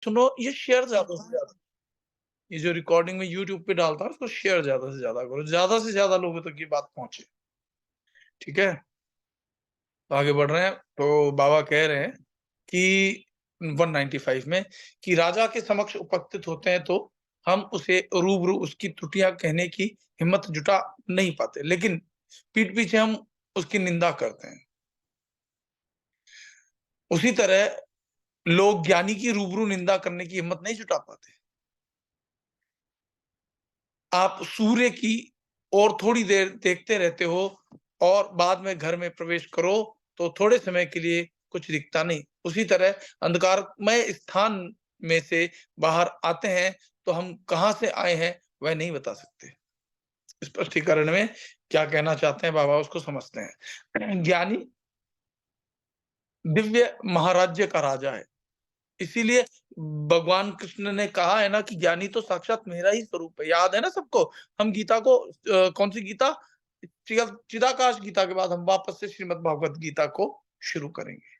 सुनो, ये शेयर ज्यादा से ज्यादा, ये जो रिकॉर्डिंग में यूट्यूब पे डालता है उसको शेयर ज्यादा से ज्यादा करो, ज्यादा से ज्यादा लोगों तक ये बात पहुंचे। ठीक है, तो आगे बढ़ रहे हैं। तो बाबा कह रहे हैं कि 195 में कि राजा के समक्ष उपस्थित होते हैं तो हम उसे रूबरू उसकी त्रुटियां कहने की हिम्मत जुटा नहीं पाते, लेकिन पीठ पीछे हम उसकी निंदा करते हैं। उसी तरह लोग ज्ञानी की रूबरू निंदा करने की हिम्मत नहीं जुटा पाते। आप सूर्य की और थोड़ी देर देखते रहते हो और बाद में घर में प्रवेश करो तो थोड़े समय के लिए कुछ दिखता नहीं। उसी तरह अंधकारमय स्थान में से बाहर आते हैं तो हम कहाँ से आए हैं वह नहीं बता सकते। स्पष्टीकरण में क्या कहना चाहते हैं बाबा उसको समझते हैं। ज्ञानी दिव्य महाराज्य का राजा है। इसीलिए भगवान कृष्ण ने कहा है ना कि ज्ञानी तो साक्षात मेरा ही स्वरूप है। याद है ना सबको? हम गीता को कौन सी गीता, चिदाकाश गीता के बाद हम वापस से श्रीमद् भागवत गीता को शुरू करेंगे।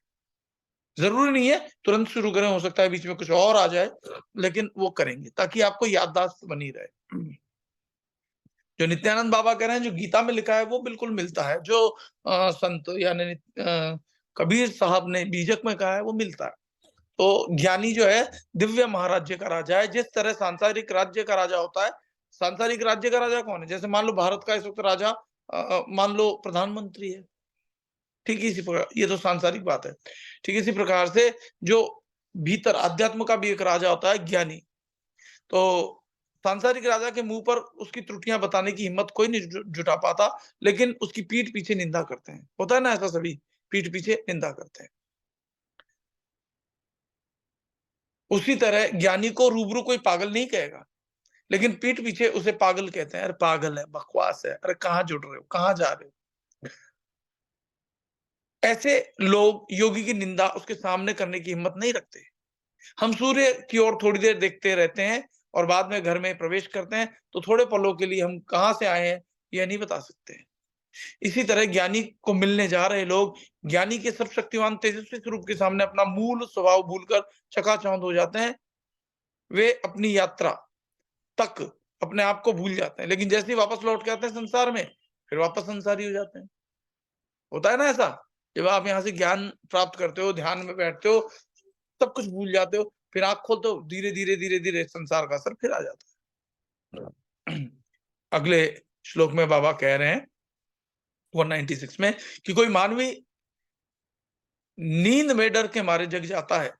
जरूरी नहीं है तुरंत शुरू करें, हो सकता है बीच में कुछ और आ जाए, लेकिन वो करेंगे ताकि आपको याददाश्त बनी रहे। जो नित्यानंद बाबा कह रहे हैं, जो गीता में लिखा है वो बिल्कुल मिलता है, जो संत यानी कबीर साहब ने बीजक में कहा है वो मिलता है। तो ज्ञानी जो है दिव्य महाराज्य का राजा है। जिस तरह सांसारिक राज्य का राजा होता है, सांसारिक राज्य का राजा कौन है? जैसे मान लो भारत का इस वक्त राजा मान लो प्रधानमंत्री है। ठीक इसी प्रकार, ये तो सांसारिक बात है। ठीक इसी प्रकार से जो भीतर अध्यात्म का भी एक राजा होता है ज्ञानी। तो सांसारिक राजा के मुंह पर उसकी त्रुटियां बताने की हिम्मत कोई नहीं जुटा पाता, लेकिन उसकी पीठ पीछे निंदा करते हैं। होता है ना ऐसा, सभी पीठ पीछे निंदा करते हैं। उसी तरह ज्ञानी को रूबरू कोई पागल नहीं कहेगा, लेकिन पीठ पीछे उसे पागल कहते हैं। अरे पागल है, बकवास है, अरे कहाँ जुड़ रहे हो, कहाँ जा रहे हो। ऐसे लोग योगी की निंदा उसके सामने करने की हिम्मत नहीं रखते। हम सूर्य की ओर थोड़ी देर देखते रहते हैं और बाद में घर में प्रवेश करते हैं तो थोड़े पलों के लिए हम कहाँ से आए हैं यह नहीं बता सकते। इसी तरह ज्ञानी को मिलने जा रहे लोग ज्ञानी के सर्वशक्तिमान तेजस्वी स्वरूप के सामने अपना मूल स्वभाव भूलकर चकाचौंध हो जाते हैं। वे अपनी यात्रा तक अपने आप को भूल जाते हैं, लेकिन जैसे ही वापस लौट के आते हैं संसार में, फिर वापस संसारी हो जाते हैं। होता है ना ऐसा? जब आप यहाँ से ज्ञान प्राप्त करते हो, ध्यान में बैठते हो, सब कुछ भूल जाते हो, फिर आँख खोलते हो, धीरे-धीरे, धीरे-धीरे संसार का असर फिर आ जाता है। अगले श्लोक में बाबा कह रहे हैं 196 में कि कोई मानवी नींद में डर के मारे जग जाता है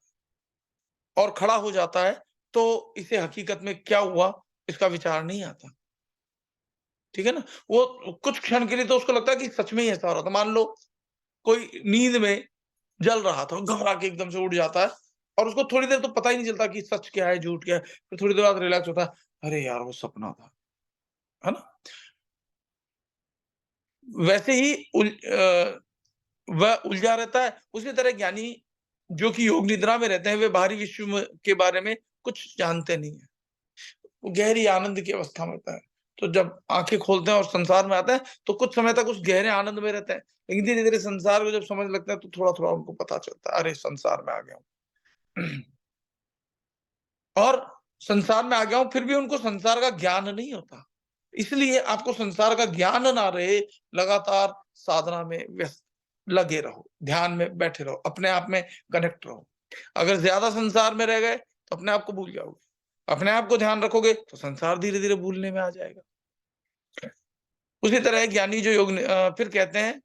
और खड़ा हो जाता है, तो इसे हकीकत में क्या हुआ इसका विचार नहीं आता। ठीक है ना? वो कुछ क्षण के लिए तो उसको लगता है कि सच में ही ऐसा हो रहा था। मान लो कोई नींद में जल रहा था, घबरा के एकदम से उठ जाता है और उसको थोड़ी देर तो पता ही नहीं चलता कि सच क्या है, झूठ क्या है। फिर थोड़ी देर बाद रिलैक्स होता है, अरे यार वो सपना था। है ना? वैसे ही वह उलझा रहता है। उसी तरह ज्ञानी जो कि योग निद्रा में रहते हैं, वे बाहरी विश्व में के बारे में कुछ जानते नहीं है। वो गहरी आनंद की अवस्था में होता है। तो जब आँखें खोलते हैं और संसार में आते हैं, तो कुछ समय तक उस गहरे आनंद में रहते हैं। लेकिन धीरे-धीरे संसार को जब समझ लगते हैं, तो थोड़ा-थोड़ा उनको पता चलता है, अरे! संसार में आ गया हूँ। और संसार में आ गया हूँ, फिर भी उनको संसार का ज्ञान नहीं होता। इसलिए आपको संसार का ज्ञान ना रहे, लगातार साधना में व्यस्त लगे रहो, ध्यान में बैठे रहो, अपने आप में कनेक्ट रहो। अगर ज़्यादा संसार में रह गए, तो अपने आप को भूल जाओगे। अपने आप को ध्यान रखोगे, तो संसार धीरे-धीरे भूलने में आ जाएगा। उसी तरह ज्ञानी जो फिर कहते हैं,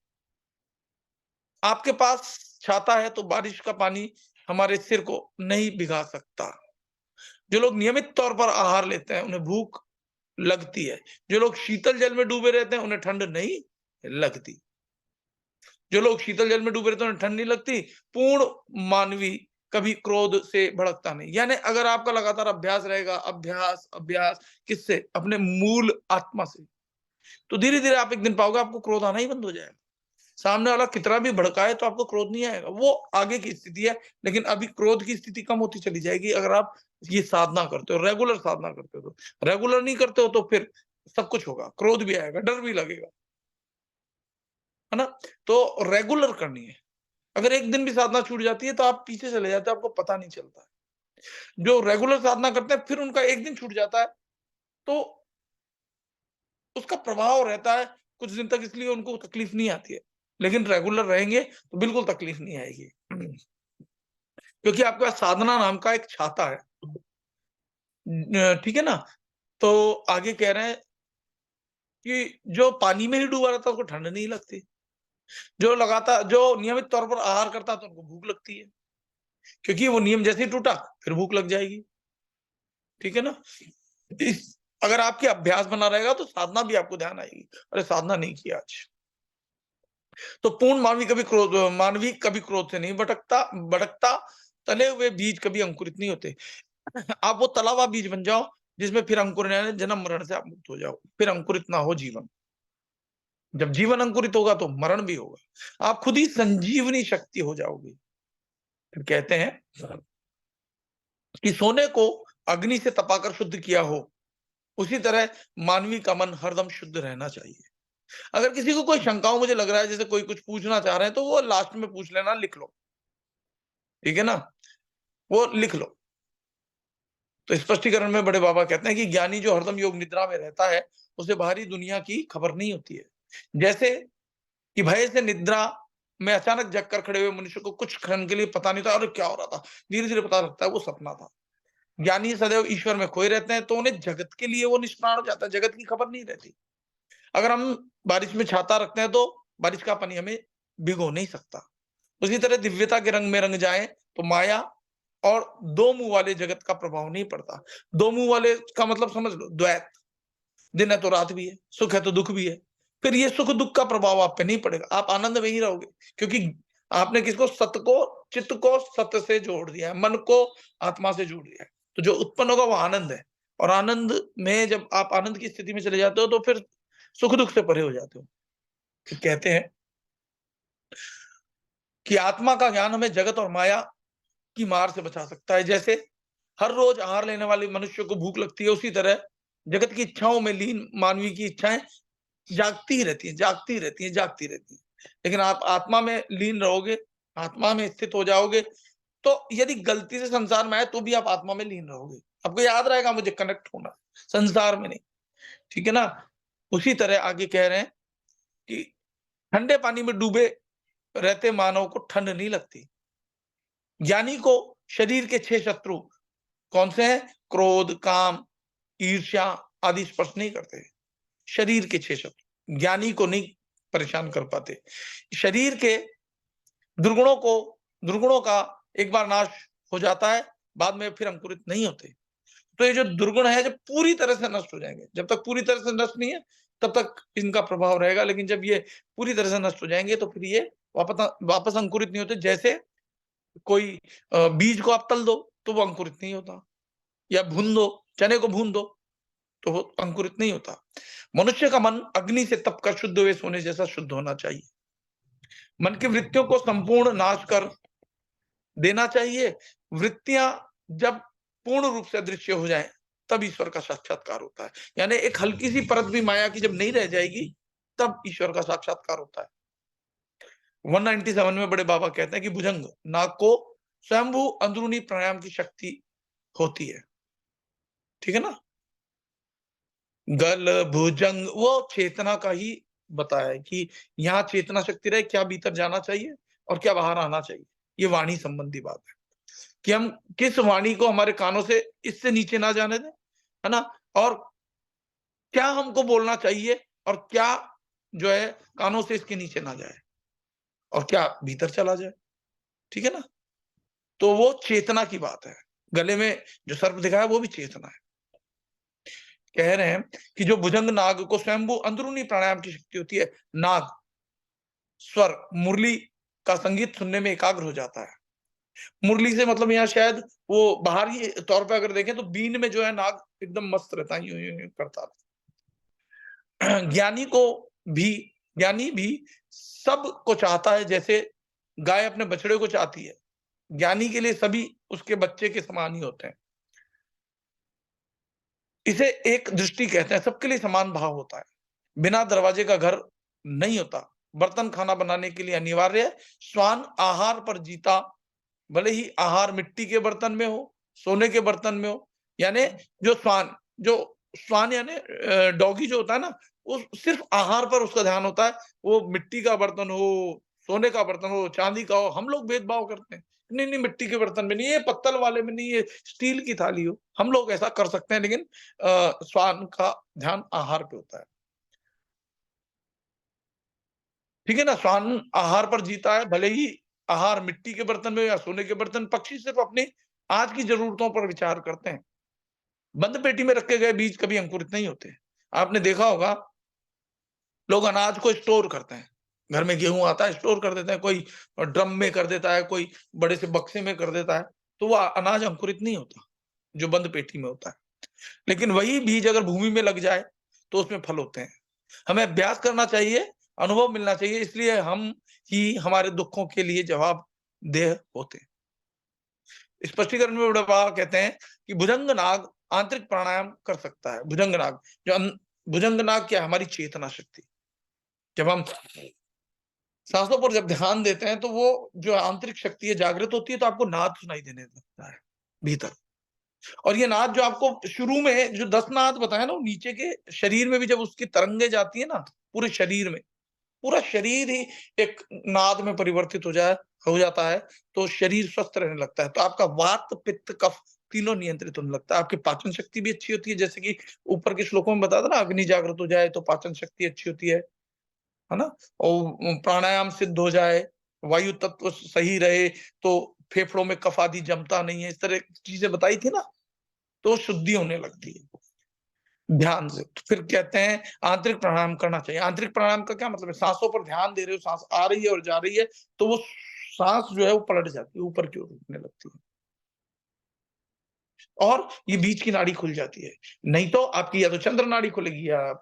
आपके पास छाता है तो बारिश का पानी हमारे सिर को नहीं भिगा सकता। जो लोग नियमित तौर पर आहार लेते हैं, उन्हें भूख लगती है। जो लोग शीतल जल में डूबे रहते हैं, उन्हें ठंड नहीं लगती। जो लोग शीतल जल में डूबे रहते हैं, उन्हें ठंड नहीं लगती। पूर्ण मानवी कभी क्रोध से भड़कता नहीं। यानी अगर आपका लगातार अभ्यास रहेगा, अभ्यास, अभ्यास किससे? अपने मूल आत्मा से, तो धीरे-धीरे आप एक दिन पाओगे आपको क्रोध आना ही बंद हो जाएगा। सामने वाला कितना भी भड़काए तो आपको क्रोध नहीं आएगा। वो आगे की स्थिति है, लेकिन अभी क्रोध की स्थिति कम होती चली जाएगी अगर आप ये साधना करते हो, रेगुलर साधना करते हो तो। रेगुलर नहीं करते हो तो फिर सब कुछ होगा, क्रोध भी आएगा, डर भी लगेगा, है ना? तो रेगुलर करनी है। अगर एक दिन भी साधना छूट जाती है तो आप पीछे चले जाते हो, आपको पता नहीं चलता। जो रेगुलर साधना करते हैं फिर उनका एक दिन छूट जाता है, तो उसका प्रभाव रहता है कुछ दिन तक, इसलिए उनको तकलीफ नहीं आती है। लेकिन रेगुलर रहेंगे तो बिल्कुल तकलीफ नहीं आएगी। क्योंकि आपके पास साधना नाम का एक छाता है। ठीक है ना? तो आगे कह रहे हैं कि जो पानी में ही डूबा रहता है उसको ठंड नहीं लगती। जो नियमित तौर पर आहार करता है तो उनको भूख लगती है। क्योंकि वो नियम जैसे ही टूटा फिर भूख लग जाएगी। ठीक है ना? इस अगर आपके अभ्यास बना रहेगा तो साधना भी आपको ध्यान आएगी। अरे साधना नहीं किया आज। तो पूर्ण मानवी कभी क्रोध से नहीं भटकता, तले हुए बीज कभी अंकुरित नहीं होते। आप वो तला हुआ बीज बन जाओ जिसमें फिर अंकुर न आए, जन्म मरण से आप मुक्त हो जाओ, फिर अंकुरित ना हो जीवन। जब जीवन अंकुरित होगा तो मरण भी होगा, आप खुद ही संजीवनी शक्ति हो जाओगे। फिर कहते हैं कि सोने को अग्नि से तपाकर शुद्ध किया हो, उसी तरह मानवी का मन हरदम शुद्ध रहना चाहिए। अगर किसी को कोई शंका हो, मुझे लग रहा है जैसे कोई कुछ पूछना चाह रहे हैं, तो वो लास्ट में पूछ लेना, लिख लो। ठीक है ना? वो लिख लो। तो स्पष्टीकरण में बड़े बाबा कहते हैं कि ज्ञानी जो हरदम योग निद्रा में रहता है, उसे बाहरी दुनिया की खबर नहीं होती है। जैसे कि भय से निद्रा में अचानक जग कर खड़े हुए मनुष्य को कुछ क्षण के लिए पता नहीं था, अरे क्या हो रहा था? धीरे-धीरे पता लगता है वो सपना था। ज्ञानी सदैव ईश्वर में खोए रहते हैं, तो उन्हें जगत के लिए वो निष्प्राण हो जाता है, जगत की खबर नहीं रहती। अगर हम बारिश में छाता रखते हैं, तो बारिश का पानी हमें भिगो नहीं सकता। उसी तरह दिव्यता के रंग में रंग जाएँ, तो माया और दो मुँह वाले जगत का प्रभाव नहीं पड़ता। दो मुँह वाले का मतलब समझ लो, द्वैत। दिन है तो रात भी है, सुख है तो दुःख भी है। फिर ये सुख-दुःख का प्रभाव आप पे नहीं पड़ेगा, आप आनंद में ही रहोगे। क्योंकि आपने किसको चित्त को सत्य से जोड़ दिया है, मन को आत्मा से जोड़ दिया है। तो जो उत्पन्न होगा वो आनंद है, और आनंद में जब आप आनंद की स्थिति में चले जाते हो, तो फिर सुख-दुःख से परे हो जाते हो। फिर कहते हैं कि आत्मा का ज्ञान हमें जगत और माया की मार से बचा सकता है। जैसे हर रोज आहार लेने वाले मनुष्य को भूख लगती है, उसी तरह जगत की इच्छाओं में लीन मानवी की इच्छाएं जागती ही रहती हैं, जागती रहती हैं, जागती रहती हैं। लेकिन आप आत्मा में लीन रहोगे, आत्मा में स्थित हो जाओगे, तो यदि गलती से संसार में आए तो भी आप आत्मा में लीन रहोगे। आपको याद रहेगा मुझे कनेक्ट होना, संसार में नहीं। ठीक है ना? उसी तरह आगे कह रहे हैं कि ठंडे पानी में डूबे रहते मानव को ठंड नहीं लगती। ज्ञानी को शरीर के 6 शत्रु कौन से हैं? क्रोध, काम, ईर्ष्या आदि स्पर्श नहीं करते। शरीर के 6 शत्रु ज्ञानी को नहीं परेशान कर पाते। शरीर के दुर्गुणों का एक बार नाश हो जाता है, बाद में फिर अंकुरित नहीं होते। तो ये जो दुर्गुण है, जब पूरी तरह से नष्ट हो जाएँगे, जब तक पूरी तरह से नष्ट नहीं है, तब तक इनका प्रभाव रहेगा, लेकिन जब ये पूरी तरह से नष्ट हो जाएँगे, तो फिर ये वापस अंकुरित नहीं होते। जैसे कोई बीज को आप तल दो, तो वो अंकुरित नहीं होता, या भून दो, चने को भून दो, तो वो अंकुरित नहीं होता। मनुष्य का मन अग्नि से तपकर शुद्ध हुए सोने जैसा शुद्ध होना चाहिए। मन की वृत्तियों को संपूर्ण नाश कर देना चाहिए। वृत्तियां जब पूर्ण रूप से अदृश्य हो जाएं, तब ईश्वर का साक्षात्कार होता है। यानी एक हल्की सी परत भी माया की जब नहीं रह जाएगी, तब ईश्वर का साक्षात्कार होता है। 197 में बड़े बाबा कहते हैं कि भुजंग नाग को स्वयंभू अंदरूनी प्राणायाम की शक्ति होती है। ठीक है ना? गल, भुजंग वो चेतना का ही बताया है कि यहाँ चेतना शक्ति रहे, क्या भीतर जाना चाहिए और क्या बाहर आना चाहिए। ये वाणी संबंधी बात है कि हम किस वाणी को हमारे कानों से इससे नीचे ना जाने दें, है ना? और क्या हमको बोलना चाहिए और क्या जो है कानों से इसके नीचे ना जाए और क्या भीतर चला जाए। ठीक है ना? तो वो चेतना की बात है। गले में जो सर्प दिखा है वो भी चेतना है। कह रहे हैं कि जो भुजंग नाग को स्वयंभू अंदरूनी प्राणायाम की शक्ति होती है। नाग स्वर मुरली का संगीत सुनने में एकाग्र हो जाता है। मुरली से मतलब यहाँ शायद वो बाहरी तौर पे अगर देखें तो बीन में जो है नाग एकदम मस्त रहता है, यूं यूं यूं करता रहता है। भी ज्ञानी भी सब को चाहता है, जैसे गाय अपने बछड़े को चाहती है। ज्ञानी के लिए सभी उसके बच्चे के समान ही होते हैं। इसे एक दृष्टि कहते हैं, सबके लिए समान भाव होता है। बिना दरवाजे का घर नहीं होता। बर्तन खाना बनाने के लिए अनिवार्य है। श्वान आहार पर जीता, भले ही आहार मिट्टी के बर्तन में हो, सोने के बर्तन में हो, यानी जो श्वान यानी डॉगी जो होता है ना, वो सिर्फ आहार पर उसका ध्यान होता है। वो मिट्टी का बर्तन हो, सोने का बर्तन हो, चांदी का हो, हम लोग भेदभाव करते हैं। नहीं, नहीं मिट्टी के बर्तन में नहीं, ये पत्तल वाले में नहीं, ये स्टील की थाली हो। हम लोग ऐसा कर सकते हैं, लेकिन श्वान का ध्यान आहार पे होता है। ठीक है ना? श्वान आहार पर जीता है, भले ही आहार मिट्टी के बर्तन में हो या सोने के बर्तन। पक्षी सिर्फ अपनी आज की ज़रूरतों पर विचार करते हैं। बंद पेटी में रखे गए बीज कभी अंकुरित नहीं होते। आपने देखा होगा, लोग अनाज को स्टोर करते हैं। घर में गेहूँ आता है, स्टोर कर देते हैं, कोई ड्रम में कर देता है, कोई बड़े से बक्से में कर देता है, तो वो अनाज अंकुरित नहीं होता, जो बंद पेटी में होता है। लेकिन वही बीज अगर भूमि में लग जाए, तो उसमें फल होते हैं। हमें अभ्यास करना चाहिए, अनुभव मिलना चाहिए, इसलिए हम ही हमारे दुःखों के लिए जवाबदेह होते हैं। स्पष्टीकरण में बड़े बाबा कहते हैं कि भुजंग नाग आंतरिक प्राणायाम कर सकता है। भुजंग नाग भुजंग नाग क्या है? हमारी चेतना शक्ति। जब हम सांसों पर जब ध्यान देते हैं, तो वो जो आंतरिक शक्ति है जागृत होती है, तो आपको नाद सुनाई देने लगता है भीतर। और ये नाद जो आपको शुरू में जो 10 नाद बताए ना, वो नीचे के शरीर में भी जब उसकी तरंगे जाती है ना, पूरे शरीर में, पूरा शरीर ही एक नाद में परिवर्तित हो जाता है, तो शरीर स्वस्थ रहने लगता है। तो आपका वात, पित्त, कफ तीनों नियंत्रित होने लगता है। आपकी पाचन शक्ति भी अच्छी होती है, जैसे कि ऊपर के श्लोकों में बताया था ना, अग्नि जागृत हो जाए तो पाचन शक्ति अच्छी होती है ना? और प्राणायाम सिद्ध हो जाए, वायु तत्व सही रहे, तो फेफड़ों में कफ आदि जमता नहीं है, इस तरह की चीजें बताई थी ना, तो शुद्धि होने लगती है ध्यान से। तो फिर कहते हैं आंतरिक प्राणायाम करना चाहिए। आंतरिक प्राणायाम का क्या मतलब है? सांसों पर ध्यान दे रहे हो, सांस आ रही है और जा रही है, तो वो सांस जो है वो पलट जाती है, ऊपर की ओर उठने लगती है और ये बीच की नाड़ी खुल जाती है। नहीं तो आपकी या तो चंद्र नाड़ी खुलेगी या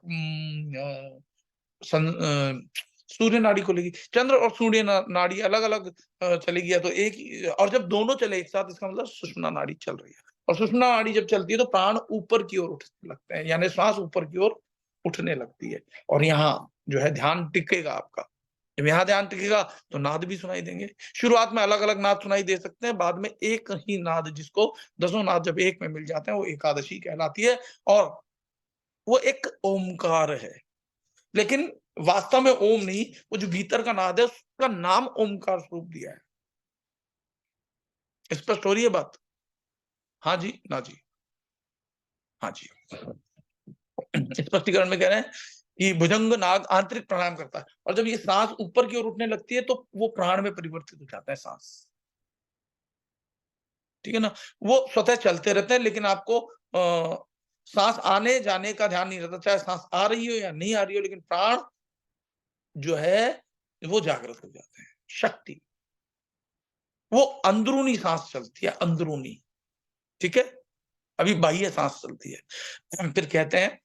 सूर्य नाड़ी खुलेगी। चंद्र और सूर्य नाड़ी अलग-अलग चलेगी, या तो और जब दोनों चले एक साथ, इसका मतलब सुषुम्ना नाड़ी चल रही है। और सुषुम्ना नाड़ी जब चलती है, तो प्राण ऊपर की ओर उठने लगते हैं, यानी श्वास ऊपर की ओर उठने लगती है, और यहाँ जो है ध्यान टिकेगा आपका। जब यहाँ ध्यान टिकेगा, तो नाद भी सुनाई देंगे। शुरुआत में अलग-अलग नाद सुनाई दे सकते हैं, बाद में एक ही नाद, जिसको दसों नाद जब एक में मिल जाते हैं, वो एकादशी कहलाती है, और वो एक ओमकार है। लेकिन वास्तव में ओम नहीं, वो जो भीतर का नाद है, उसका नाम ओमकार स्वरूप दिया है। स्पष्ट हो रही है बात? हाँ जी, ना जी। हाँ जी। स्पष्टीकरण में कह रहे हैं कि भुजंग नाग आंतरिक प्राणायाम करता है, और जब ये सांस ऊपर की ओर उठने लगती है, तो वो प्राण में परिवर्तित हो जाता है सांस। ठीक है ना? वो स्वतः चलते रहते हैं, लेकिन आपको सांस आने जाने का ध्यान नहीं रहता, चाहे सांस आ रही हो या नहीं आ रही हो, लेकिन प्राण जो है वो जागृत हो जाते हैं। शक्ति, वो अंदरूनी सांस चलती है, अंदरूनी। ठीक है? अभी बाह्य सांस चलती है। फिर कहते हैं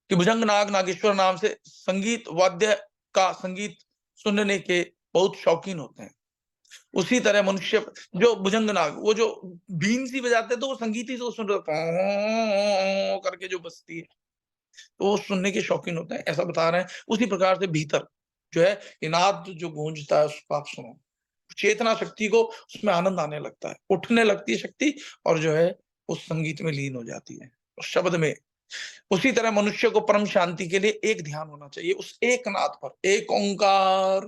कि भुजंग नाग नागेश्वर नाम से संगीत वाद्य का संगीत सुनने के बहुत शौकीन होते हैं। उसी तरह मनुष्य जो भुजंग नाग, वो जो बीन सी बजाते हैं, तो वो संगीत ही तो सुन रहे करके जो बजती है, तो वो सुनने के शौकीन होते हैं, ऐसा बता रहे हैं। उसी प्रकार से भीतर जो है ये नाद जो गूंजता है, उसको आप सुनो, चेतना शक्ति को उसमें आनंद आने लगता है, उठने लगती है शक्ति, और जो है उस संगीत में लीन हो जाती है, उस शब्द में। उसी तरह मनुष्य को परम शांति के लिए एक ध्यान होना चाहिए, उस एक नाद पर, एक ओंकार,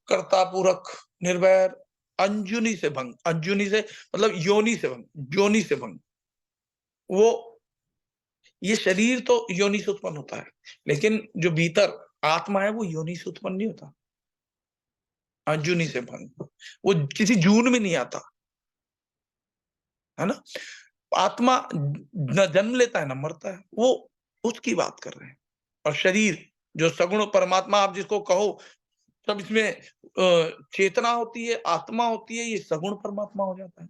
कर्ता पूरक निर्वैर, अंजुनी से भंग, अंजुनी से मतलब योनि से भंग, योनि से भंग। वो ये शरीर तो योनि से उत्पन्न होता है, लेकिन जो भीतर आत्मा है, वो योनि से उत्पन्न नहीं होता। अंजुनी से भंग, वो किसी जून में नहीं आता, है ना? आत्मा न जन्म लेता है, न मरता है, वो उसकी बात कर रहे हैं। और शरीर जो सगुण परमात्मा आप जिसको कहो, सब इसमें चेतना होती है, आत्मा होती है, ये सगुण परमात्मा हो जाता है।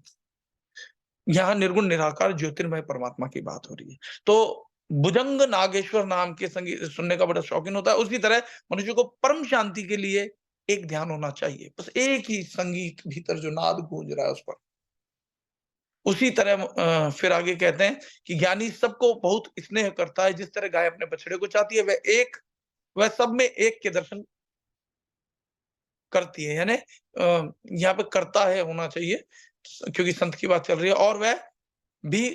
यहाँ निर्गुण निराकार ज्योतिर्मय परमात्मा की बात हो रही है। तो भुजंग नागेश्वर नाम के संगीत सुनने का बड़ा शौकीन होता है। उसी तरह मनुष्य को परम शांति के लिए एक ध्यान होना चाहिए, बस एक ही संगीत भीतर जो नाद गूंज रहा है उस पर। उसी तरह फिर आगे कहते हैं कि ज्ञानी सबको बहुत स्नेह करता है, जिस तरह गाय अपने बछड़े को चाहती है, वह सब में एक के दर्शन करती है, यानी यहाँ पे करता है होना चाहिए, क्योंकि संत की बात चल रही है, और वह भी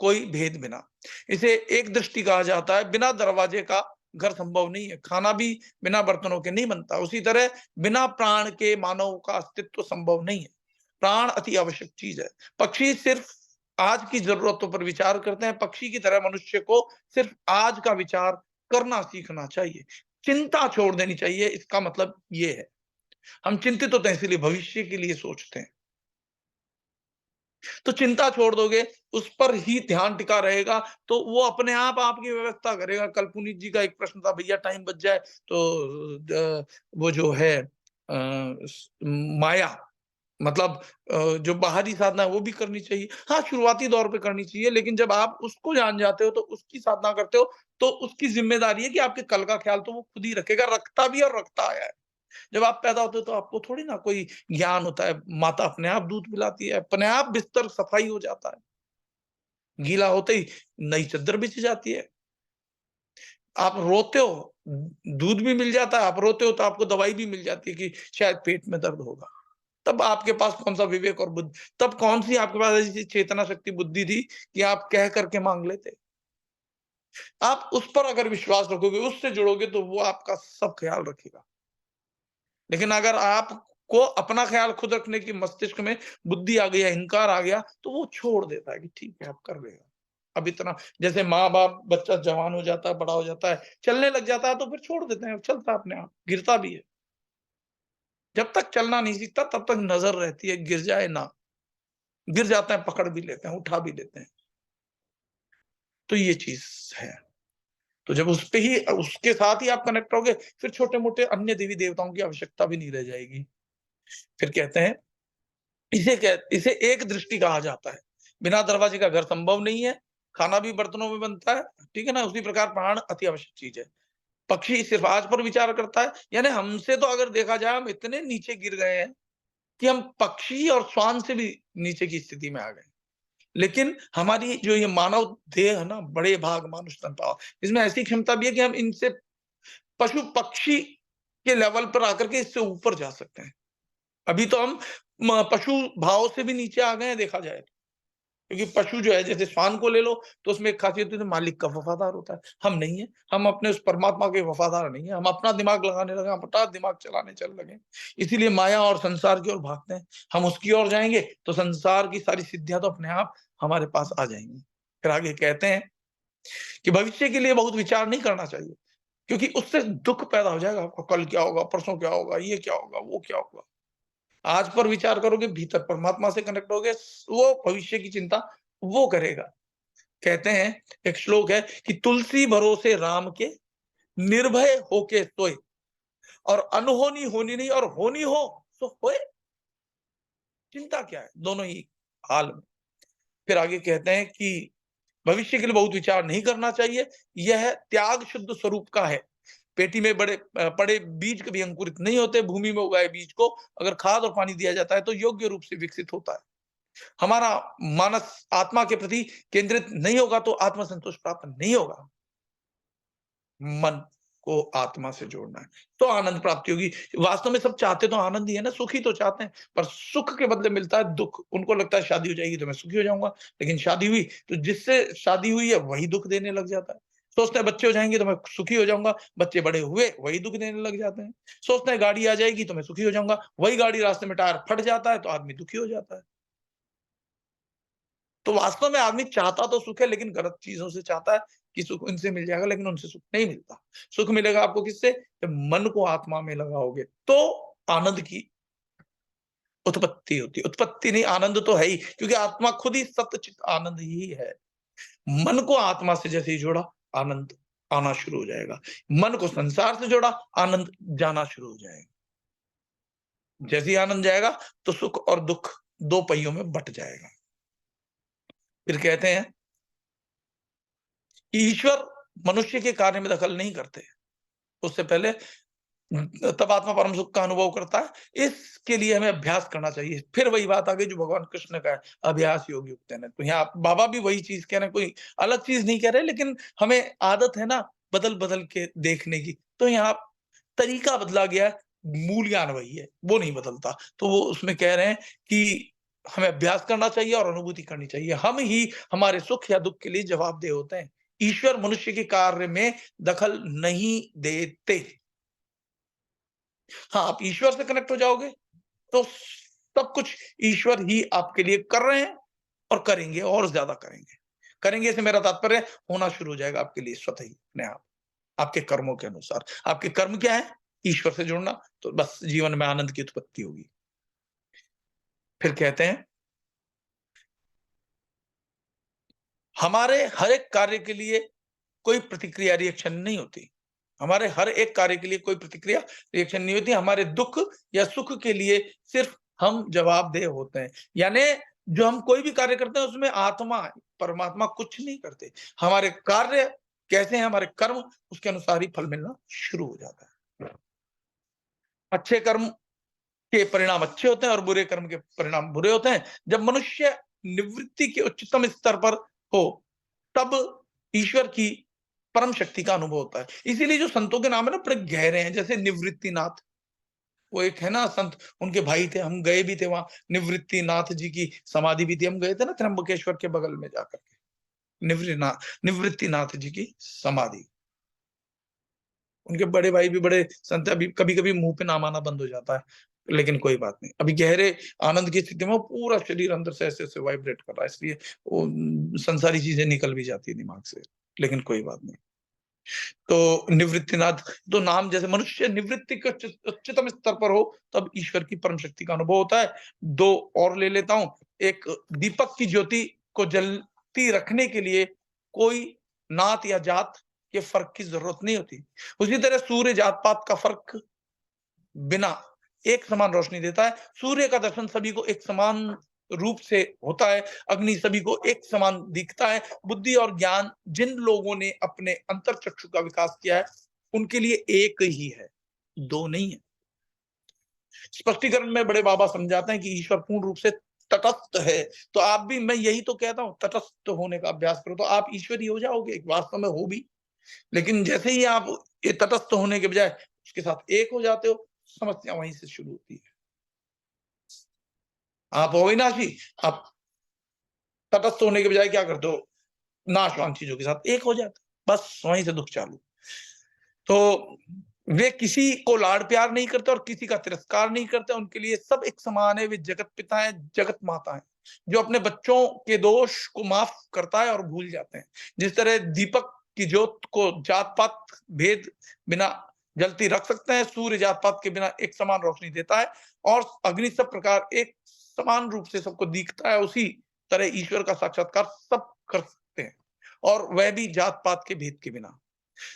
कोई भेद बिना। इसे एक दृष्टि कहा जाता है। बिना दरवाजे का घर संभव नहीं है। खाना भी बिना बर्तनों के नहीं बनता। उसी तरह बिना प्राण के मानव का अस्तित्व संभव नहीं है। प्राण अति आवश्यक चीज है। पक्षी सिर्फ आज की जरूरतों पर विचार करते हैं। पक्षी की तरह मनुष्य को सिर्फ आज का विचार करना सीखना चाहिए। चिंता छोड़ देनी चाहिए। इसका मतलब ये है, हम चिंतित होते हैं इसलिए भविष्य के लिए सोचते हैं। तो चिंता छोड़ दोगे, उस पर ही ध्यान टिका रहेगा, तो वो अपने आप आपकी व्यवस्था करेगा। कल पुनीत जी का एक प्रश्न था, भैया टाइम बच जाए तो वो जो है माया, मतलब जो बाहरी साधना है वो भी करनी चाहिए। हाँ, शुरुआती दौर पे करनी चाहिए, लेकिन जब आप उसको जान जाते हो तो उसकी साधना करते हो, तो उसकी जिम्मेदारी है कि आपके कल का ख्याल तो वो खुद ही रखेगा, रखता भी और रखता आया है। जब आप पैदा होते हो तो आपको थोड़ी ना कोई ज्ञान होता है। माता अपने आप दूध पिलाती है, अपने आप बिस्तर सफाई हो जाता है, गीला होते ही नई चद्दर बिछ जाती है। आप रोते हो, दूध भी मिल जाता है, आप रोते हो तो आपको दवाई भी मिल जाती है कि शायद पेट में दर्द होगा। तब आपके पास कौन-सा विवेक और बुद्धि, तब कौन-सी आपके पास ऐसी चेतना शक्ति बुद्धि थी कि आप कह करके माँग लेते। आप उस पर अगर विश्वास रखोगे, उससे जुड़ोगे, तो वो आपका सब ख्याल रखेगा। लेकिन अगर आपको अपना ख्याल खुद रखने की मस्तिष्क में बुद्धि आ गई, अहंकार आ गया, तो वो छोड़ देता है कि ठीक है, अब कर लेगा। अब इतना, जैसे माँ-बाप, बच्चा जवान हो जाता है, बड़ा हो जाता है, चलने लग जाता है, तो फिर छोड़ देते हैं, अब चलता है अपने आप, गिरता भी है। जब तक चलना नहीं सीखता तब तक नज़र रहती है, गिर जाए ना। गिर जाते हैं, पकड़ भी लेते हैं, उठा भी लेते हैं। तो ये चीज़ है। तो जब उस पे ही उसके साथ ही आप कनेक्ट रहोगे, फिर छोटे-मोटे अन्य देवी-देवताओं की आवश्यकता भी नहीं रह जाएगी। फिर कहते हैं, इसे एक दृष्टि कहा जाता है। बिना दरवाजे का घर संभव नहीं है, खाना भी बर्तनों में बनता है, ठीक है ना? उसी प्रकार प्राण अति आवश्यक चीज़ है। पक्षी सिर्फ आज पर विचार करता है, यानी हमसे तो अगर देखा जाए, हम इतने नीचे गिर गए हैं कि हम पक्षी और श्वान से भी नीचे की स्थिति में आ गए। लेकिन हमारी जो ये मानव देह है ना, बड़े भाग मानुष तन पावा, इसमें ऐसी क्षमता भी है कि हम इनसे पशु-पक्षी के लेवल पर आकर के इससे ऊपर जा सकते हैं। अभी तो हम पशु भाव से भी नीचे आ गए हैं देखा जाए तो। क्योंकि पशु जो है, जैसे श्वान को ले लो, तो उसमें एक खासियत है, मालिक का वफादार होता है। हम नहीं है, हम अपने उस परमात्मा के वफादार नहीं है। हम अपना दिमाग लगाने लगे, हम अपना दिमाग चलाने चल लगे। इसीलिए माया और संसार की ओर भागते हैं। हम उसकी ओर जाएँगे तो संसार की सारी सिद्धियाँ तो अपने आप हमारे पास आ जाएँगी। फिर आगे कहते हैं कि भविष्य के लिए बहुत विचार नहीं करना चाहिए, क्योंकि उससे दुःख पैदा हो जाएगा आपको। कल क्या होगा, परसों क्या होगा, ये क्या होगा, वो क्या होगा। आज पर विचार करोगे, भीतर परमात्मा से कनेक्ट होगे, वो भविष्य की चिंता वो करेगा। कहते हैं, एक श्लोक है कि तुलसी भरोसे राम के, निर्भय होके सोए, और अनहोनी होनी नहीं, और होनी हो तो होए। चिंता क्या है, दोनों ही हाल में। फिर आगे कहते हैं कि भविष्य के लिए बहुत विचार नहीं करना चाहिए। यह त्याग शुद्ध स्वरूप का है। पेटी में पड़े बीज कभी अंकुरित नहीं होते। भूमि में उगाए बीज को अगर खाद और पानी दिया जाता है तो योग्य रूप से विकसित होता है। हमारा मानस आत्मा के प्रति केंद्रित नहीं होगा तो आत्मसंतोष प्राप्त नहीं होगा। मन को आत्मा से जोड़ना है, तो आनंद प्राप्ति होगी। वास्तव में सब चाहते तो आनंद ही है ना, सुख ही तो चाहते हैं, पर सुख के बदले मिलता है दुःख। उनको लगता है शादी हो जाएगी तो मैं सुखी हो जाऊँगा, लेकिन शादी हुई तो जिससे शादी हुई है वही दुःख देने लग जाता है। सोचते हैं बच्चे हो जाएँगे तो मैं सुखी हो जाऊँगा, बच्चे बड़े हुए वही दुःख देने लग जाते हैं। सोचते हैं गाड़ी आ जाएगी तो मैं सुखी हो जाऊँगा, वही गाड़ी रास्ते में टायर फट जाता है तो आदमी दुखी हो जाता है। तो वास्तव में आदमी चाहता तो सुख है, लेकिन गलत चीज़ों से चाहता है कि सुख इनसे मिल जाएगा, लेकिन उनसे सुख नहीं मिलता। सुख मिलेगा आपको किससे? जब मन को आत्मा में लगाओगे, तो आनंद की उत्पत्ति होती है। उत्पत्ति नहीं, आनंद तो है ही, क्योंकि आत्मा खुद ही सत्चित आनंद ही है। मन को आत्मा से जैसे ही जोड़ा, आनंद आना शुरू हो जाएगा। मन को संसार से जोड़ा, आनंद जाना शुरू हो जाएगा। जैसे ही आनंद जाएगा, तो सुख और दुःख 2 पहियों में बँट जाएगा। फिर कहते हैं कि ईश्वर मनुष्य के कार्य में दखल नहीं करते। उससे पहले तब आत्मा परम सुख का अनुभव करता है। इसके लिए हमें अभ्यास करना चाहिए। फिर वही बात आ गई जो भगवान कृष्ण ने कहा है, अभ्यास योग युक्तेन। तो यहाँ बाबा भी वही चीज़ कह रहे हैं, कोई अलग चीज़ नहीं कह रहे, लेकिन हमें आदत है ना बदल-बदल के देखने की। तो यहाँ तरीका बदला गया है, मूल ज्ञान वही है, वो नहीं बदलता। तो वो उसमें कह रहे हैं कि हमें अभ्यास करना चाहिए और अनुभूति करनी चाहिए। हम ही हमारे सुख या दुःख के लिए जवाबदेह होते हैं। ईश्वर मनुष्य के कार्य में दखल नहीं देते। हाँ, आप ईश्वर से कनेक्ट हो जाओगे, तो सब कुछ ईश्वर ही आपके लिए कर रहे हैं और करेंगे और ज़्यादा करेंगे। करेंगे से मेरा तात्पर्य होना शुरू हो जाएगा आपके लिए स्वतः ही अपने आप, आपके कर्मों के अनुसार। आपके कर्म क्या है? ईश्वर से जुड़ना, तो बस जीवन में आनंद की उत्पत्ति होगी। फिर कहते हैं, हमारे हर एक कार्य के लिए कोई प्रतिक्रिया रिएक्शन नहीं होती। हमारे हर एक कार्य के लिए कोई प्रतिक्रिया रिएक्शन नहीं होती। हमारे दुःख या सुख के लिए सिर्फ हम जवाबदेह होते हैं। यानी जो हम कोई भी कार्य करते हैं उसमें आत्मा, परमात्मा कुछ नहीं करते। हमारे कार्य कैसे हैं, हमारे कर्म उसके अनुसार ही फल मिलना शुरू हो जाता है। अच्छे कर्म के परिणाम अच्छे होते हैं और बुरे कर्म के परिणाम बुरे होते हैं। जब मनुष्य निवृत्ति के उच्चतम स्तर पर हो, तब ईश्वर की परम शक्ति का अनुभव होता है। इसीलिए जो संतों के नाम है ना बड़े गहरे हैं, जैसे निवृत्तिनाथ, वो एक है ना संत, उनके भाई थे, हम गए भी थे वहाँ, निवृत्तिनाथ जी की समाधि भी थी, हम गए थे ना त्र्यंबकेश्वर के बगल में जाकर के, निवृत्तिनाथ जी की समाधि। उनके बड़े भाई भी बड़े संत हैं, अभी कभी-कभी मुँह पे नाम आना बंद हो जाता है, लेकिन कोई बात नहीं। अभी गहरे आनंद की स्थिति में वो पूरा शरीर अंदर से ऐसे-ऐसे वाइब्रेट कर रहा है, इसलिए वो संसारी चीज़ें निकल भी जाती है दिमाग से, लेकिन कोई बात नहीं। तो निवृत्तिनाथ, तो नाम जैसे मनुष्य निवृत्ति के उच्चतम स्तर पर हो, तब ईश्वर की परम शक्ति का अनुभव होता है। 2 और ले लेता हूँ। एक, दीपक की ज्योति को जलती रखने के लिए कोई नात या जात के फ़र्क की ज़रूरत नहीं होती। उसी तरह सूर्य जात-पात का फ़र्क बिना एक समान रोशनी देता है। सूर्य का दर्शन सभी को एक समान रूप से होता है, अग्नि सभी को एक समान दिखता है। बुद्धि और ज्ञान जिन लोगों ने अपने अंतर्चक्षु का विकास किया है, उनके लिए एक ही है, 2 नहीं है। स्पष्टीकरण में बड़े बाबा समझाते हैं कि ईश्वर पूर्ण रूप से तटस्थ है। तो आप भी, मैं यही तो कहता हूँ, तटस्थ होने का अभ्यास करो, तो आप ईश्वर ही हो जाओगे, वास्तव में हो भी। लेकिन जैसे ही आप ये तटस्थ होने के बजाय उसके साथ एक हो जाते हो, समस्या वहीं से शुरू होती है। आप अविनाशी, आप तटस्थ होने के बजाय क्या करते हो? नाशवान चीज़ों के साथ एक हो जाते हो, बस वहीं से दुःख चालू। तो वे किसी को लाड प्यार नहीं करते और किसी का तिरस्कार नहीं करते, उनके लिए सब एक समान है, वे जगत पिता हैं, जगत माता हैं, जो अपने बच्चों के दोष को माफ करता है और भूल जाते हैं। जिस तरह दीपक की ज्योत को जात-पात भेद बिना जलती रख सकते हैं, सूर्य जात-पात के बिना एक समान रोशनी देता है और अग्नि सब प्रकार एक समान रूप से सबको दिखता है, उसी तरह ईश्वर का साक्षात्कार सब कर सकते हैं और वह भी जात-पात के भेद के बिना।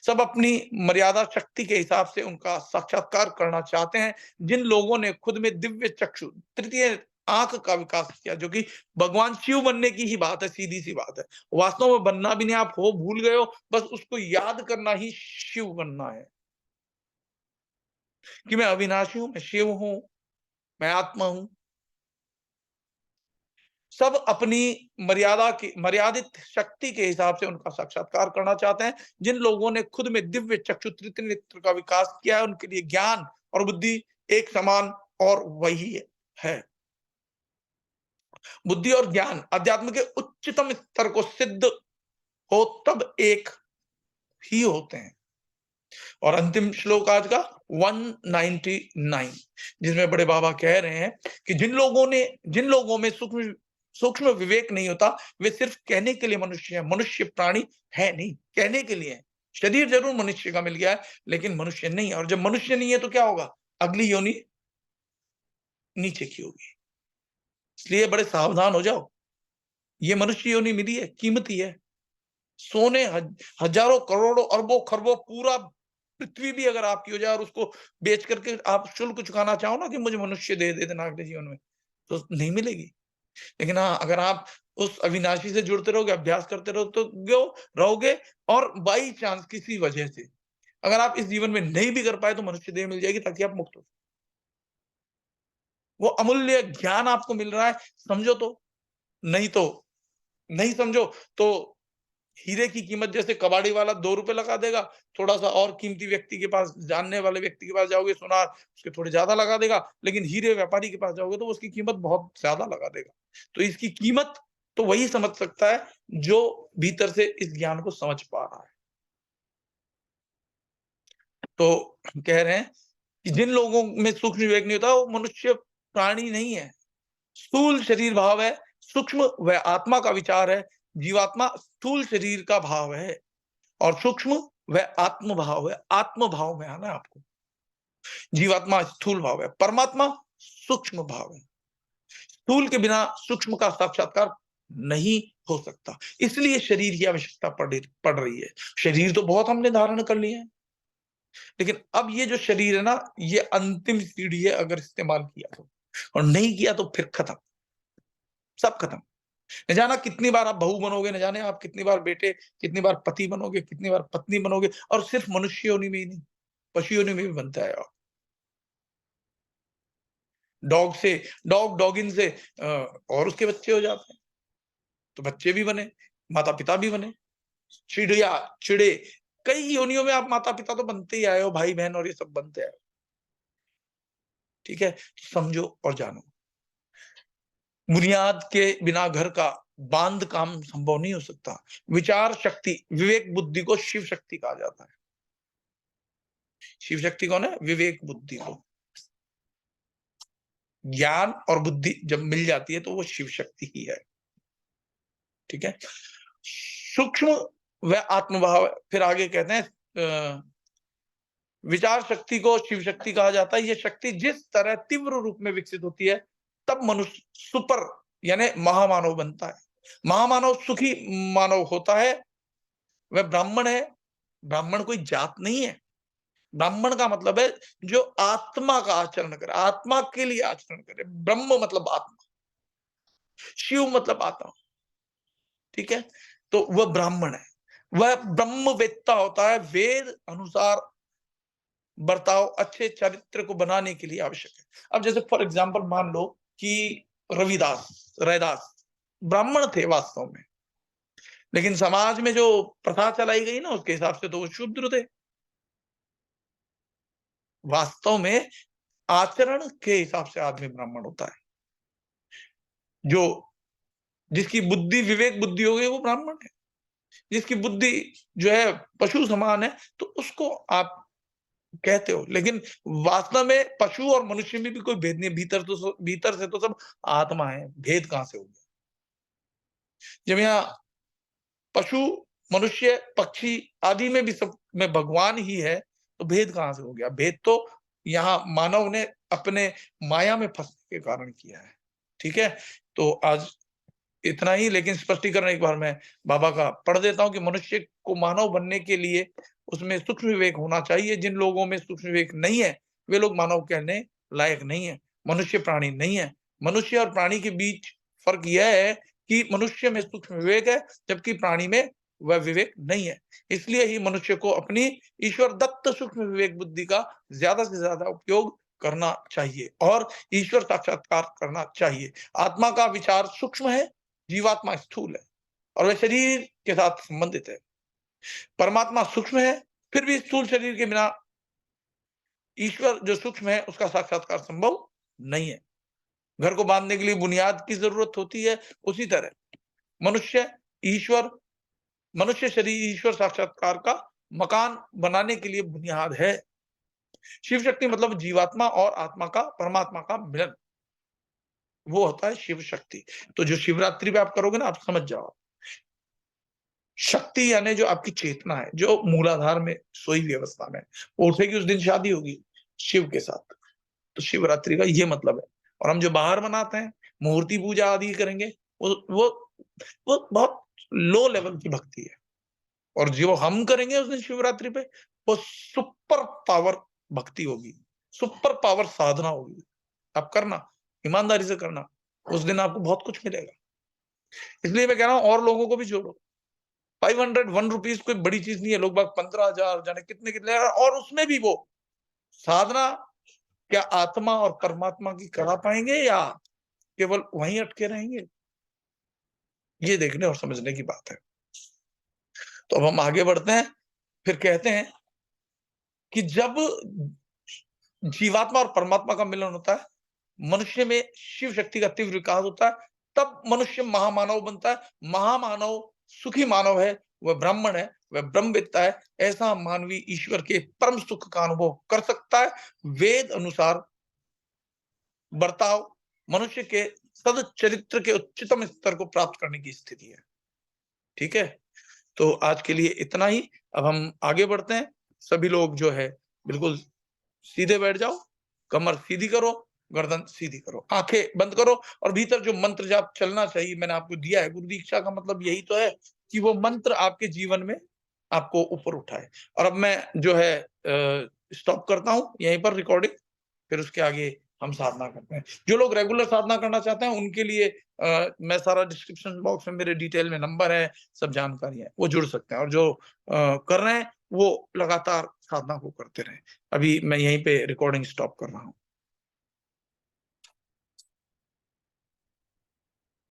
सब अपनी मर्यादा शक्ति के हिसाब से उनका साक्षात्कार करना चाहते हैं। जिन लोगों ने खुद में दिव्य चक्षु, तृतीय आंख का विकास किया, जो कि भगवान शिव बनने की ही बात है, सीधी सी बात है। वास्तव में बनना भी नहीं, आप हो भूल गए हो, बस उसको याद करना ही शिव बनना है कि मैं अविनाशी हूं, मैं शिव हूं, मैं आत्मा हूं। सब अपनी मर्यादा की, मर्यादित शक्ति के हिसाब से उनका साक्षात्कार करना चाहते हैं। जिन लोगों ने खुद में दिव्य चक्षु तृतीय नेत्र का विकास किया है, उनके लिए ज्ञान और बुद्धि एक समान और वही है। बुद्धि और ज्ञान अध्यात्म के उच्चतम स्तर को सिद्ध हो तब एक ही होते हैं। और अंतिम श्लोक आज का 199, जिसमें बड़े बाबा कह रहे हैं कि जिन लोगों में सूक्ष्म सूक्ष्म विवेक नहीं होता, वे सिर्फ कहने के लिए मनुष्य हैं, मनुष्य प्राणी है नहीं, कहने के लिए है। शरीर जरूर मनुष्य का मिल गया है, लेकिन मनुष्य नहीं है। और जब मनुष्य नहीं है तो क्या होगा? अगली योनि नीचे की होगी। इसलिए बड़े सावधान हो जाओ। ये मनुष्य योनि मिली है, कीमती है। सोने हजारों करोड़ों अरबों खरबों पूरा पृथ्वी भी अगर आपकी हो जाए और उसको बेच करके आप शुल्क चुकाना चाहो ना कि मुझे मनुष्य दे देना अगले जीवन में, तो नहीं मिलेगी। लेकिन हाँ, अगर आप उस अविनाशी से जुड़ते रहोगे, अभ्यास करते रहोगे और बाई चांस किसी वजह से अगर आप इस जीवन में नहीं भी कर पाए तो मनुष्य देह मिल जाएगी, ताकि आप मुक्त हो। वो अमूल्य ज्ञान आपको मिल रहा है, समझो तो, नहीं तो नहीं समझो तो हीरे की कीमत जैसे कबाड़ी वाला 2 रुपए लगा देगा, थोड़ा-सा और कीमती व्यक्ति के पास, जानने वाले व्यक्ति के पास जाओगे सुनार, उसके थोड़े ज़्यादा लगा देगा, लेकिन हीरे व्यापारी के पास जाओगे तो उसकी कीमत बहुत ज़्यादा लगा देगा। तो इसकी कीमत तो वही समझ सकता है जो भीतर से इस ज्ञान को समझ पा रहा है। तो हम कह रहे हैं कि जिन लोगों में सूक्ष्म विवेक नहीं होता वो मनुष्य प्राणी नहीं है। स्थूल शरीर भाव है, सूक्ष्म व आत्मा का विचार है, जीवात्मा स्थूल शरीर का भाव है और सूक्ष्म व आत्म भाव है। आत्म भाव में आना है आपको। जीवात्मा स्थूल भाव है, परमात्मा सूक्ष्म भाव है। स्थूल के बिना सूक्ष्म का साक्षात्कार नहीं हो सकता। इसलिए शरीर की आवश्यकता पड़ रही है। शरीर तो बहुत हमने धारण कर लिए हैं, लेकिन अब ये जो शरीर है ना, ये अंतिम सीढ़ी है अगर इस्तेमाल किया तो, और नहीं किया तो फिर खत्म, सब खत्म। न जाना कितनी बार आप बहू बनोगे, न जाने आप कितनी बार बेटे, कितनी बार पति बनोगे, कितनी बार पत्नी बनोगे, और सिर्फ मनुष्य योनि में ही नहीं, पशु योनि में भी बनता है। डॉग से, डॉगिन से और उसके बच्चे हो जाते हैं, तो बच्चे भी बने, माता पिता भी बने। चिड़िया, चिड़े, कई योनियों में आप माता पिता तो बनते ही आए हो, भाई बहन और ये सब बनते आए हो। ठीक है, तो समझो और जानो, बुनियाद के बिना घर का बांध काम संभव नहीं हो सकता। विचार शक्ति, विवेक बुद्धि को शिव शक्ति कहा जाता है। शिव शक्ति कौन है? विवेक बुद्धि को। ज्ञान और बुद्धि जब मिल जाती है तो वो शिव शक्ति ही है। ठीक है, सूक्ष्म व आत्मभाव, फिर आगे कहते हैं विचार शक्ति को शिव शक्ति कहा जाता है। ये शक्ति जिस तरह तीव्र रूप में विकसित होती है तब मनुष्य सुपर यानी महामानव बनता है। महामानव सुखी मानव होता है, वह ब्राह्मण है। ब्राह्मण कोई जात नहीं है। ब्राह्मण का मतलब है जो आत्मा का आचरण करे, आत्मा के लिए आचरण करे। ब्रह्म मतलब आत्मा, शिव मतलब आत्मा। ठीक है, तो वह ब्राह्मण है, वह ब्रह्मवेत्ता होता है। वेद अनुसार बर्ताव अच्छे चरित्र को बनाने के लिए आवश्यक है। अब जैसे फॉर एग्जाम्पल मान लो कि रैदास ब्राह्मण थे वास्तव में, लेकिन समाज में जो प्रथा चलाई गई ना उसके हिसाब से तो वो शूद्र थे। वास्तव में आचरण के हिसाब से आदमी ब्राह्मण होता है। जो जिसकी बुद्धि विवेक बुद्धि हो गई वो ब्राह्मण है। जिसकी बुद्धि जो है पशु समान है तो उसको आप कहते हो, लेकिन वास्तव में पशु और मनुष्य में भी कोई भेद नहीं है। भीतर से तो सब आत्मा है, भेद कहां से हो गया? जब यहाँ पशु, मनुष्य, पक्षी आदि में भी सब में भगवान ही है, तो भेद कहां से हो गया? भेद तो यहाँ मानव ने अपने माया में फंसने के कारण किया है। ठीक है, तो आज इतना ही, लेकिन स्पष्टीकरण एक बार मैं बाबा का पढ़ देता हूँ कि मनुष्य को मानव बनने के लिए उसमें सूक्ष्म विवेक होना चाहिए। जिन लोगों में सूक्ष्म विवेक नहीं है वे लोग मानव कहने लायक नहीं है, मनुष्य प्राणी नहीं है। मनुष्य और प्राणी के बीच फर्क यह है कि मनुष्य में सूक्ष्म विवेक है जबकि प्राणी में वह विवेक नहीं है। इसलिए ही मनुष्य को अपनी ईश्वर दत्त सूक्ष्म विवेक बुद्धि का ज्यादा से ज्यादा उपयोग करना चाहिए और ईश्वर साक्षात्कार करना चाहिए। आत्मा का विचार सूक्ष्म है, जीवात्मा स्थूल है और वह शरीर के साथ संबंधित है। परमात्मा सूक्ष्म है, फिर भी स्थूल शरीर के बिना ईश्वर जो सूक्ष्म है उसका साक्षात्कार संभव नहीं है। घर को बांधने के लिए बुनियाद की जरूरत होती है, उसी तरह मनुष्य ईश्वर मनुष्य शरीर ईश्वर साक्षात्कार का मकान बनाने के लिए बुनियाद है। शिव शक्ति मतलब जीवात्मा और आत्मा का, परमात्मा का मिलन, वो होता है शिव शक्ति। तो जो शिवरात्रि पे आप करोगे ना, आप समझ जाओ, शक्ति यानी जो आपकी चेतना है, जो मूलाधार में सोई हुई अवस्था में, वो उठेगी, उस दिन शादी होगी शिव के साथ। तो शिवरात्रि का ये मतलब है। और हम जो बाहर मनाते हैं, मूर्ति पूजा आदि करेंगे, वो बहुत लो लेवल की भक्ति है। और जो हम करेंगे उस दिन शिवरात्रि पे, वो सुपर पावर भक्ति होगी, सुपर पावर साधना होगी। आप करना, ईमानदारी से करना, उस दिन आपको बहुत कुछ मिलेगा। इसलिए मैं कह रहा हूं और लोगों को भी जोड़ो। 501 रुपीज कोई बड़ी चीज नहीं है। लोग बाग 15,000 जाने कितने कितने, और उसमें भी वो साधना क्या आत्मा और परमात्मा की करा पाएंगे या केवल वहीं अटके रहेंगे? ये देखने और समझने की बात है। तो अब हम आगे बढ़ते हैं, फिर कहते हैं कि जब जीवात्मा और परमात्मा का मिलन होता है, मनुष्य में शिव शक्ति का तीव्र विकास होता है, तब मनुष्य महामानव बनता है। महामानव सुखी मानव है, वह ब्राह्मण है, वह ब्रह्मवेत्ता है। ऐसा मानवी ईश्वर के परम सुख का अनुभव कर सकता है। वेद अनुसार बर्ताव मनुष्य के सदचरित्र के उच्चतम स्तर को प्राप्त करने की स्थिति है। ठीक है? तो आज के लिए इतना ही। अब हम आगे बढ़ते हैं। सभी लोग जो है बिल्कुल सीधे बैठ जाओ, कमर सीधी करो, गर्दन सीधी करो, आंखें बंद करो और भीतर जो मंत्र जाप चलना चाहिए मैंने आपको दिया है। गुरु दीक्षा का मतलब यही तो है कि वो मंत्र आपके जीवन में आपको ऊपर उठाए। और अब मैं जो है स्टॉप करता हूँ यहीं पर रिकॉर्डिंग, फिर उसके आगे हम साधना करते हैं। जो लोग रेगुलर साधना करना चाहते हैं उनके लिए मैं सारा डिस्क्रिप्शन बॉक्स में मेरे डिटेल में नंबर है, सब जानकारी है, वो जुड़ सकते हैं। और जो कर रहे हैं वो लगातार साधना को करते रहें। अभी मैं यहीं पे रिकॉर्डिंग स्टॉप कर रहा हूँ।